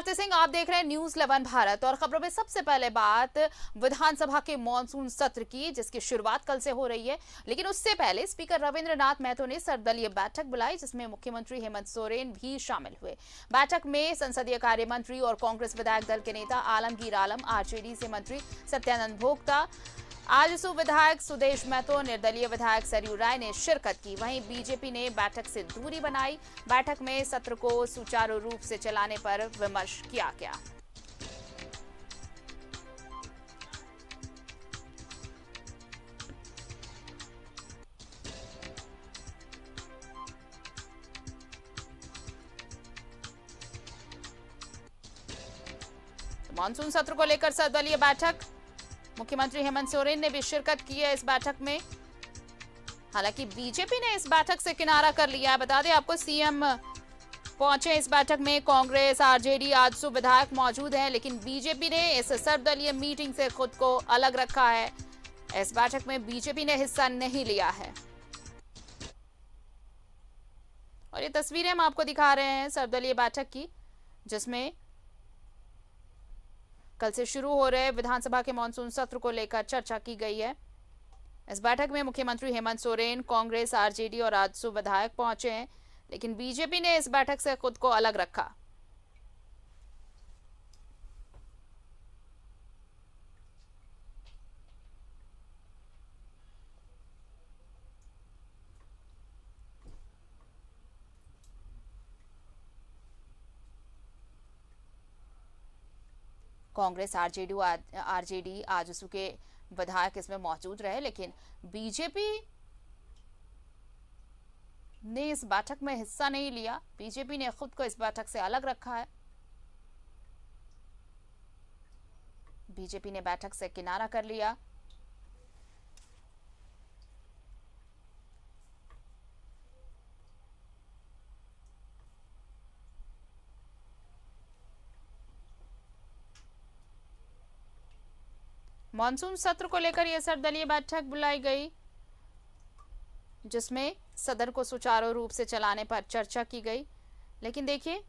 भारती सिंह, आप देख रहे हैं न्यूज 11 भारत और खबरों में सबसे पहले बात विधानसभा के मॉनसून सत्र की, जिसकी शुरुआत कल से हो रही है। लेकिन उससे पहले स्पीकर रविंद्रनाथ महतो ने सर्वदलीय बैठक बुलाई, जिसमें मुख्यमंत्री हेमंत सोरेन भी शामिल हुए। बैठक में संसदीय कार्य मंत्री और कांग्रेस विधायक दल के नेता आलमगीर आलम, आरजेडी से मंत्री सत्यानंद भोक्ता, आजसू विधायक सुदेश महतो, निर्दलीय विधायक सरयू राय ने शिरकत की। वहीं बीजेपी ने बैठक से दूरी बनाई। बैठक में सत्र को सुचारू रूप से चलाने पर विमर्श किया गया। मानसून सत्र को लेकर सर्वदलीय बैठक, मुख्यमंत्री हेमंत सोरेन ने भी शिरकत की है इस बैठक में। हालांकि बीजेपी ने इस बैठक से किनारा कर लिया है। बता दें आपको, सीएम पहुंचे इस बैठक में, कांग्रेस, आरजेडी, आजसू विधायक मौजूद हैं, लेकिन बीजेपी ने इस सर्वदलीय मीटिंग से खुद को अलग रखा है। इस बैठक में बीजेपी ने हिस्सा नहीं लिया है। और ये तस्वीरें हम आपको दिखा रहे हैं सर्वदलीय बैठक की, जिसमें कल से शुरू हो रहे विधानसभा के मानसून सत्र को लेकर चर्चा की गई है। इस बैठक में मुख्यमंत्री हेमंत सोरेन, कांग्रेस, आरजेडी और आजसू विधायक पहुंचे हैं, लेकिन बीजेपी ने इस बैठक से खुद को अलग रखा। कांग्रेस, आरजेडी, आजसू के विधायक इसमें मौजूद रहे, लेकिन बीजेपी ने इस बैठक में हिस्सा नहीं लिया। बीजेपी ने खुद को इस बैठक से अलग रखा है। बीजेपी ने बैठक से किनारा कर लिया। मानसून सत्र को लेकर यह सर्वदलीय बैठक बुलाई गई, जिसमें सदन को सुचारू रूप से चलाने पर चर्चा की गई। लेकिन देखिए,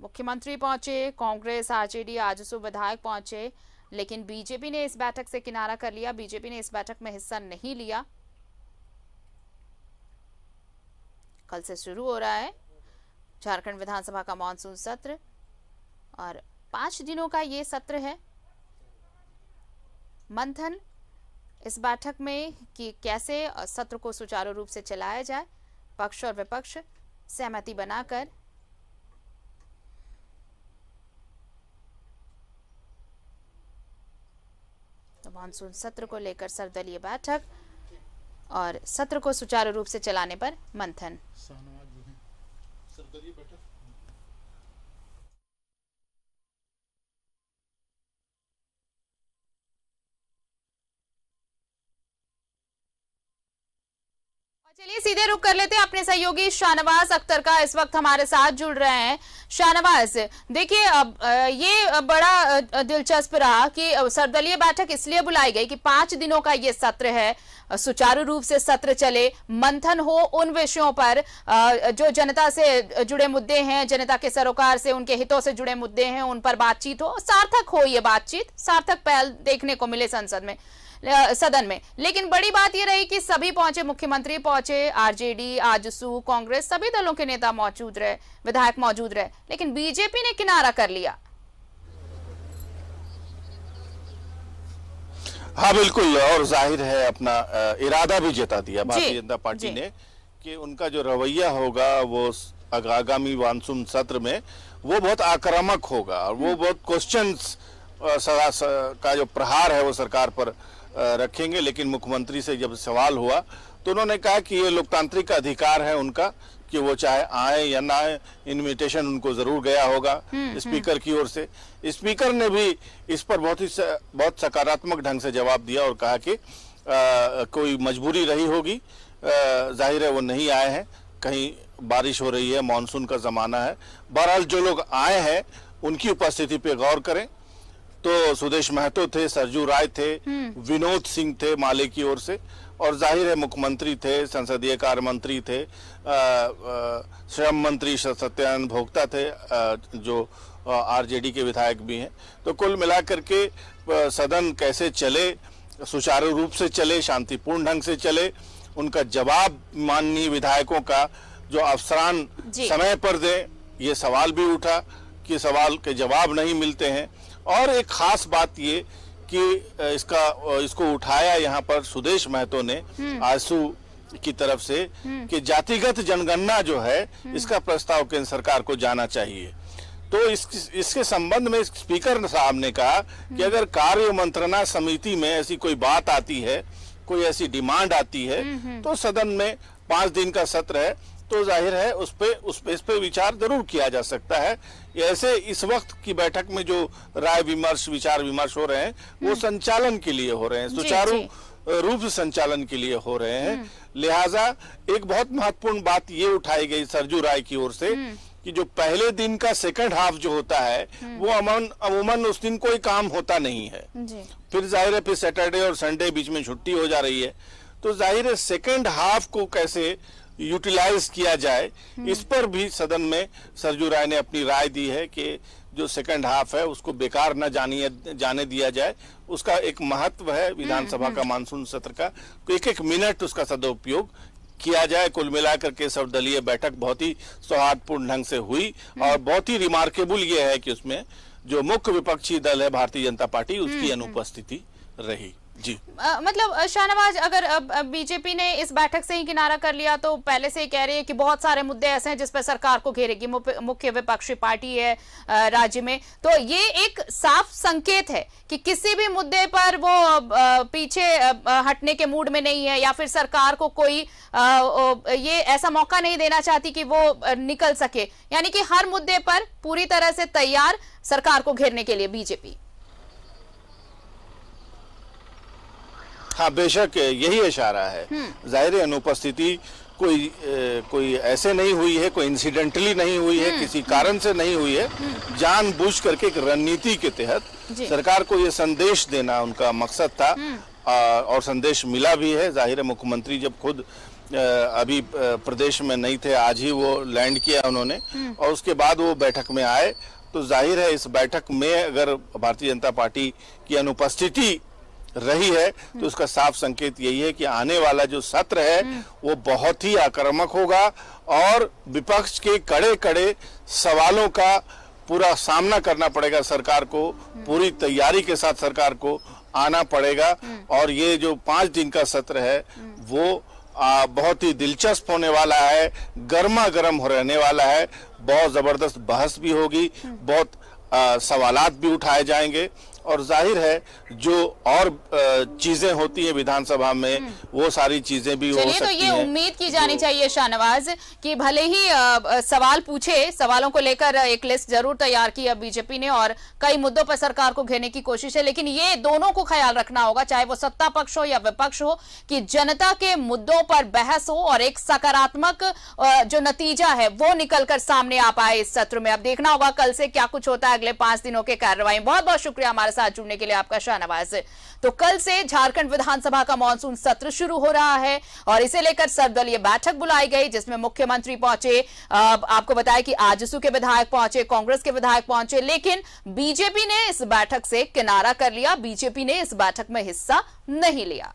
मुख्यमंत्री पहुंचे, कांग्रेस, आरजेडी, आजसू विधायक पहुंचे, लेकिन बीजेपी ने इस बैठक से किनारा कर लिया। बीजेपी ने इस बैठक में हिस्सा नहीं लिया। कल से शुरू हो रहा है झारखंड विधानसभा का मानसून सत्र और 5 दिनों का ये सत्र है। मंथन इस बैठक में कि कैसे सत्र को सुचारू रूप से चलाया जाए, पक्ष और विपक्ष सहमति बनाकर तो मानसून सत्र को लेकर सर्वदलीय बैठक और सत्र को सुचारू रूप से चलाने पर मंथन। चलिए सीधे रुक कर लेते हैं अपने सहयोगी शाहनवाज अख्तर का, इस वक्त हमारे साथ जुड़ रहे हैं। शाहनवाज, देखिए अब ये बड़ा दिलचस्प रहा कि सर्वदलीय बैठक इसलिए बुलाई गई कि 5 दिनों का ये सत्र है, सुचारू रूप से सत्र चले, मंथन हो उन विषयों पर जो जनता से जुड़े मुद्दे हैं, जनता के सरोकार से, उनके हितों से जुड़े मुद्दे हैं, उन पर बातचीत हो, सार्थक हो ये बातचीत, सार्थक पहल देखने को मिले सदन में। लेकिन बड़ी बात यह रही कि सभी पहुंचे, मुख्यमंत्री पहुंचे, आरजेडी, आजसू, कांग्रेस, सभी दलों के नेता मौजूद रहे, विधायक मौजूद रहे, लेकिन बीजेपी ने किनारा कर लिया। हाँ बिल्कुल, और जाहिर है अपना इरादा भी जता दिया भारतीय जनता पार्टी ने कि उनका जो रवैया होगा वो आगामी मानसून सत्र में वो बहुत आक्रामक होगा और वो बहुत क्वेश्चंस का जो प्रहार है वो सरकार पर रखेंगे। लेकिन मुख्यमंत्री से जब सवाल हुआ तो उन्होंने कहा कि ये लोकतांत्रिक अधिकार है उनका कि वो चाहे आए या ना आए, इनविटेशन उनको जरूर गया होगा स्पीकर की ओर से। स्पीकर ने भी इस पर बहुत सकारात्मक ढंग से जवाब दिया और कहा कि कोई मजबूरी रही होगी, जाहिर है वो नहीं आए हैं, कहीं बारिश हो रही है, मानसून का जमाना है। बहरहाल जो लोग आए हैं उनकी उपस्थिति पे गौर करें तो सुदेश महतो थे, सरयू राय थे, विनोद सिंह थे माले की ओर से, और जाहिर है मुख्यमंत्री थे, संसदीय कार्य मंत्री थे, श्रम मंत्री सत्यानंद भोक्ता थे जो आरजेडी के विधायक भी हैं। तो कुल मिलाकर के सदन कैसे चले, सुचारू रूप से चले, शांतिपूर्ण ढंग से चले, उनका जवाब माननीय विधायकों का जो अफसरान समय पर दें, ये सवाल भी उठा कि सवाल के जवाब नहीं मिलते हैं। और एक खास बात ये कि इसको उठाया यहाँ पर सुदेश महतो ने आजसू की तरफ से कि जातिगत जनगणना जो है इसका प्रस्ताव केंद्र सरकार को जाना चाहिए। तो इसके संबंध में स्पीकर साहब ने कहा कि अगर कार्य मंत्रणा समिति में ऐसी कोई बात आती है, कोई ऐसी डिमांड आती है, तो सदन में 5 दिन का सत्र है, तो जाहिर है इस पे विचार जरूर किया जा सकता है। ऐसे इस वक्त की बैठक में जो राय विमर्श, विचार विमर्श हो रहे हैं वो संचालन के लिए हो रहे हैं, सुचारू रूप से संचालन के लिए हो रहे हैं। लिहाजा एक बहुत महत्वपूर्ण बात ये उठाई गई सरजू राय की ओर से कि जो पहले दिन का सेकंड हाफ जो होता है वो अमूमन उस दिन कोई काम होता नहीं है, फिर जाहिर है फिर सैटरडे और संडे बीच में छुट्टी हो जा रही है, तो जाहिर है सेकंड हाफ को कैसे यूटिलाइज किया जाए, इस पर भी सदन में सरजू राय ने अपनी राय दी है कि जो सेकंड हाफ है उसको बेकार न जाने दिया जाए, उसका एक महत्व है विधानसभा का मानसून सत्र का, एक मिनट उसका सदुपयोग किया जाए। कुल मिलाकर के सर्वदलीय बैठक बहुत ही सौहार्दपूर्ण ढंग से हुई और बहुत ही रिमार्केबल ये है कि उसमें जो मुख्य विपक्षी दल है भारतीय जनता पार्टी, उसकी अनुपस्थिति रही। जी मतलब शाहनवाज, अगर बीजेपी ने इस बैठक से ही किनारा कर लिया तो पहले से ही कह रही है कि बहुत सारे मुद्दे ऐसे हैं जिस पर सरकार को घेरेगी, मुख्य विपक्षी पार्टी है राज्य में, तो ये एक साफ संकेत है कि किसी भी मुद्दे पर वो पीछे हटने के मूड में नहीं है या फिर सरकार को कोई ये ऐसा मौका नहीं देना चाहती कि वो निकल सके, यानी कि हर मुद्दे पर पूरी तरह से तैयार सरकार को घेरने के लिए बीजेपी। हाँ, बेशक यही इशारा है। जाहिर अनुपस्थिति कोई ऐसे नहीं हुई है, कोई इंसिडेंटली नहीं हुई है, किसी कारण से नहीं हुई है, जानबूझ करके एक रणनीति के तहत सरकार को ये संदेश देना उनका मकसद था और संदेश मिला भी है। जाहिर है मुख्यमंत्री जब खुद अभी प्रदेश में नहीं थे, आज ही वो लैंड किया उन्होंने और उसके बाद वो बैठक में आए, तो जाहिर है इस बैठक में अगर भारतीय जनता पार्टी की अनुपस्थिति रही है तो उसका साफ संकेत यही है कि आने वाला जो सत्र है वो बहुत ही आक्रामक होगा और विपक्ष के कड़े कड़े सवालों का पूरा सामना करना पड़ेगा सरकार को, पूरी तैयारी के साथ सरकार को आना पड़ेगा। और ये जो 5 दिन का सत्र है वो बहुत ही दिलचस्प होने वाला है, गर्मा गर्म रहने वाला है, बहुत जबरदस्त बहस भी होगी, बहुत सवालात भी उठाए जाएंगे और जाहिर है जो और चीजें होती हैं विधानसभा में वो सारी चीजें भी हो सकती हैं। तो ये उम्मीद की जानी चाहिए शाहनवाज कि भले ही सवाल पूछे, सवालों को लेकर एक लिस्ट जरूर तैयार की है बीजेपी ने और कई मुद्दों पर सरकार को घेरने की कोशिश है, लेकिन ये दोनों को ख्याल रखना होगा, चाहे वो सत्ता पक्ष हो या विपक्ष हो, कि जनता के मुद्दों पर बहस हो और एक सकारात्मक जो नतीजा है वो निकलकर सामने आ पाए इस सत्र में। अब देखना होगा कल से क्या कुछ होता है अगले 5 दिनों के कार्रवाई। बहुत बहुत शुक्रिया हमारे साथ जुड़ने के लिए आपका शाहनवाज। तो कल से झारखंड विधानसभा का मॉनसून सत्र शुरू हो रहा है और इसे लेकर सर्वदलीय बैठक बुलाई गई जिसमें मुख्यमंत्री पहुंचे, आपको बताया कि आजसू के विधायक पहुंचे, कांग्रेस के विधायक पहुंचे, लेकिन बीजेपी ने इस बैठक से किनारा कर लिया, बीजेपी ने इस बैठक में हिस्सा नहीं लिया।